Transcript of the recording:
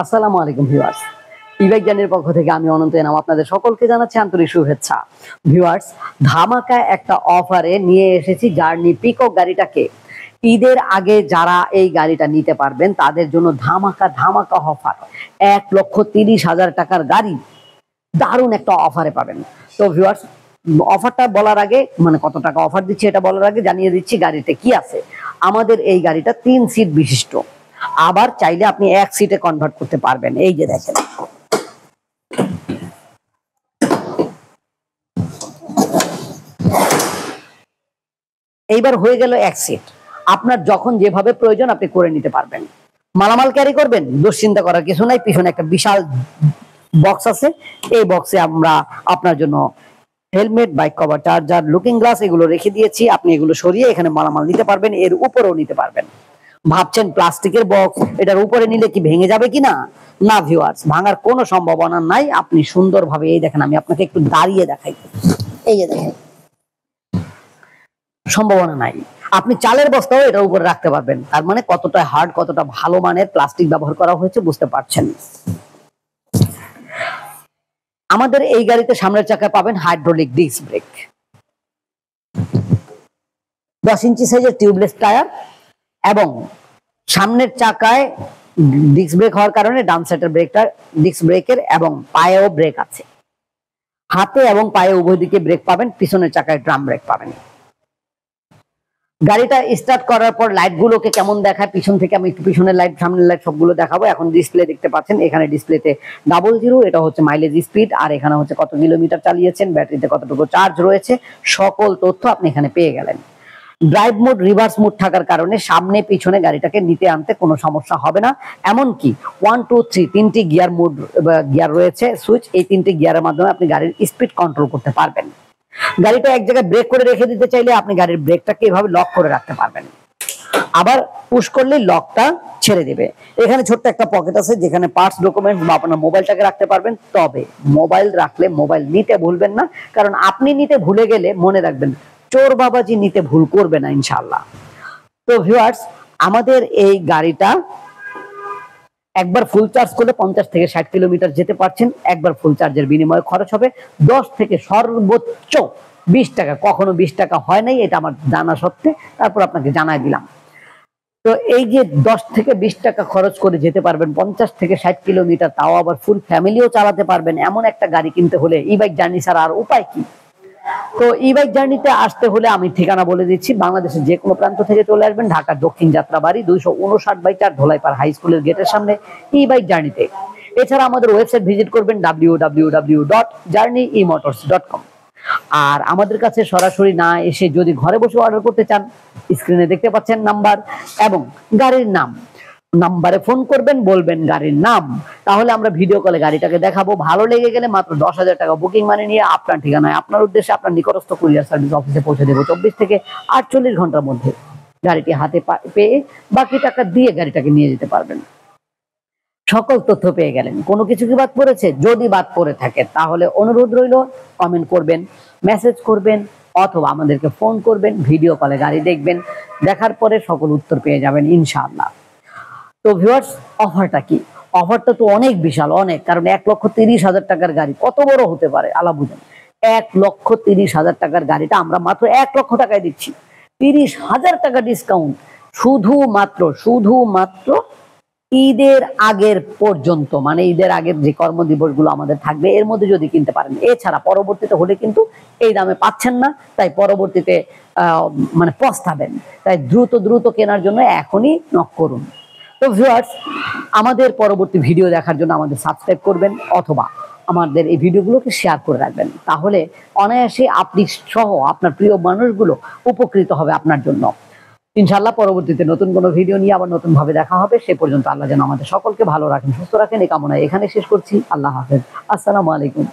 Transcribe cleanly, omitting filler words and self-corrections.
আসসালামু আলাইকুম viewers, e-bike জার্নির পক্ষ থেকে আমি অনন্ত এনাম আপনাদের সকলকে জানাচ্ছি আন্তরিক শুভেচ্ছা। ভিউয়ার্স, ধামাকা একটা অফারে নিয়ে এসেছি জার্নি পিকক গাড়িটাকে। ঈদের আগে যারা এই গাড়িটা নিতে পারবেন তাদের জন্য ধামাকা ধামাকা অফার, 1,30,000 টাকার গাড়ি দারুণ একটা অফারে পাবেন। তো ভিউয়ার্স, অফারটা বলার আগে মানে কত টাকা অফার দিচ্ছি এটা বলার আগে জানিয়ে দিচ্ছি গাড়িতে কি আছে। আমাদের এই গাড়িটা 3 সিট বিশিষ্ট, আবার চাইলে আপনি 1 সিটে কনভার্ট করতে পারবেন। এই যে দেখেন, এইবার হয়ে গেল 1 সিট। আপনার যখন যেভাবে প্রয়োজন আপনি করে নিতে পারবেন। মালামাল ক্যারি করবেন, দুশ্চিন্তা করার কিছু নাই। পিছনে একটা বিশাল বক্স আছে, এই বক্সে আমরা আপনার জন্য helmet, bike cover, charger, looking glass এগুলো রেখে দিয়েছি। আপনি এগুলো সরিয়ে এখানে মালামাল নিতে পারবেন, এর উপরেও নিতে পারবেন। ভাবছেন প্লাস্টিকের বক্স এটার উপরে নিলে কি ভেঙে যাবে কিনা? না ভিউয়ার্স, ভাঙার কোনো সম্ভাবনা নাই। আপনি সুন্দরভাবে, এই দেখেন আমি আপনাকে একটু দাঁড়িয়ে দেখাই, এই যে দেখেন, সম্ভাবনা নাই। আপনি চালের বস্তাও এটার উপরে রাখতে পারবেন। তার মানে কতটা হার্ড, কতটা ভালো মানের প্লাস্টিক ব্যবহার করা হয়েছে বুঝতে পারছেন। আমাদের এই গাড়িতে সামনের চাকায় পাবেন হাইড্রোলিক ডিস্ক ব্রেক, 10 ইঞ্চি সাইজের টিউবলেস টায়ার, এবং সামনের চাকায় ডিস্ক ব্রেক হওয়ার কারণে ডান সাইডের ব্রেকটা ডিস্ক ব্রেকের এবং পায়েও ব্রেক আছে। হাতে এবং পায়ে উভয় দিকে ব্রেক পাবেন। পিছনের চাকায় ড্রাম ব্রেক পাবেন। গাড়িটা স্টার্ট করার পর লাইট গুলোকে কেমন দেখায় পিছন থেকে আমি একটু পিছনের লাইট সামনের লাইট সবগুলো দেখাবো। এখন ডিসপ্লে দেখতে পাচ্ছেন, এখানে ডিসপ্লেতে 00, এটা হচ্ছে মাইলেজ স্পিড, আর এখানে হচ্ছে কত কিলোমিটার চালিয়েছেন, ব্যাটারিতে কতটুকু চার্জ রয়েছে, সকল তথ্য আপনি এখানে পেয়ে গেলেন। ড্রাইভ মোড, রিভার্স মোড থাকার কারণে সামনে পিছনে গাড়িটাকে নিতে আনতে কোনো সমস্যা হবে না। এমনকি 1, 2, 3 তিনটি গিয়ার মোড, গিয়ার রয়েছে সুইচ, এই তিনটি গিয়ারের মাধ্যমে আপনি গাড়ির স্পিড কন্ট্রোল করতে পারবেন। গাড়িটা এক জায়গায় ব্রেক করে রেখে দিতে চাইলে আপনি গাড়ির ব্রেকটাকে এভাবে লক করে রাখতে পারবেন, আবার পুশ করলে লকটা ছেড়ে দেবে। এখানে ছোট্ট একটা পকেট আছে যেখানে পার্টস, ডকুমেন্ট বা আপনার মোবাইলটাকে রাখতে পারবেন। তবে মোবাইল রাখলে মোবাইল নিতে ভুলবেন না, কারণ আপনি নিতে ভুলে গেলে মনে রাখবেন চোর বাবাজি নিতে ভুল করবে না ইনশাআল্লাহ। তো ভিউয়ার্স, আমাদের এই গাড়িটা একবার ফুল চার্জ করলে 50 থেকে 60 কিলোমিটার যেতে পারছেন। একবার ফুল চার্জের বিনিময়ে খরচ হবে 10 থেকে সর্বোচ্চ 20 টাকা। কখনো 20 টাকা হয় নাই, এটা আমার জানা সত্ত্বে তারপর আপনাকে জানাই দিলাম। তো এই যে 10 থেকে 20 টাকা খরচ করে যেতে পারবেন 50 থেকে 60 কিলোমিটার, তাও আবার ফুল ফ্যামিলিও চালাতে পারবেন, এমন একটা গাড়ি কিনতে হলে ইবাইক জার্নি ছাড়া আর উপায় কি? তো ইবাইক জার্নিতে আসতে হলে আমি ঠিকানা বলে দিচ্ছি। বাংলাদেশের যে কোনো প্রান্ত থেকে চলে আসবেন, ঢাকার দক্ষিণ যাত্রাবাড়ি 259/4 ধোলাইপাড় হাই স্কুলের গেটের সামনে ইবাইক জার্নিতে। এছাড়া আমাদের ওয়েবসাইট ভিজিট করবেন www.journeymotors.com। আর আমাদের কাছে সরাসরি না এসে যদি ঘরে বসে অর্ডার করতে চান, স্ক্রিনে দেখতে পাচ্ছেন নাম্বার এবং গাড়ির নাম, নাম্বারে ফোন করবেন, বলবেন গাড়ির নাম, তাহলে আমরা ভিডিও কলে গাড়িটাকে দেখাবো। ভালো লেগে গেলে মাত্র 10,000 টাকা বুকিং মানি নিয়ে আপনার ঠিকানায়, আপনার উদ্দেশ্যে, আপনার নিকটস্থ কুরিয়ার সার্ভিস অফিসে পৌঁছে দেবো 24 থেকে 48 ঘন্টার মধ্যে। গাড়িটি হাতে পেয়ে বাকি টাকা দিয়ে গাড়িটাকে নিয়ে যেতে পারবেন। সকল তথ্য পেয়ে গেলেন। কোনো কিছু কি বাদ পড়েছে? যদি বাদ পড়ে থাকে তাহলে অনুরোধ রইল কমেন্ট করবেন, মেসেজ করবেন, অথবা আমাদেরকে ফোন করবেন। ভিডিও কলে গাড়ি দেখবেন, দেখার পরে সকল উত্তর পেয়ে যাবেন ইনশাআল্লাহ। তো ভিউয়ার্স, অফারটা কি? অফারটা তো অনেক বিশাল, অনেক, কারণ 1,30,000 টাকার গাড়ি কত বড় হতে পারে আল্লাহ বুঝেন। 1,30,000 টাকার গাড়িটা আমরা মাত্র 1 লক্ষ টাকায় দিচ্ছি। 30,000 টাকা ডিসকাউন্ট শুধুমাত্র ঈদের আগের পর্যন্ত, মানে ঈদের আগের যে কর্মদিবস গুলো আমাদের থাকবে এর মধ্যে যদি কিনতে পারেন। এছাড়া পরবর্তীতে হলে কিন্তু এই দামে পাচ্ছেন না, তাই পরবর্তীতে মানে পস্তাবেন। তাই দ্রুত কেনার জন্য এখনই নক করুন। তো ভিউয়ার্স, আমাদের পরবর্তী ভিডিও দেখার জন্য আমাদের সাবস্ক্রাইব করবেন, অথবা আমাদের এই ভিডিওগুলোকে শেয়ার করে রাখবেন। তাহলে অনায়াসে আপনি সহ আপনার প্রিয় মানুষগুলো উপকৃত হবে আপনার জন্য। ইনশাআল্লাহ পরবর্তীতে নতুন কোনো ভিডিও নিয়ে আবার নতুন ভাবে দেখা হবে। সে পর্যন্ত আল্লাহ যেন আমাদের সকলকে ভালো রাখেন, সুস্থ রাখেন, এই কামনায় এখানে শেষ করছি। আল্লাহ হাফেজ, আসসালামু আলাইকুম।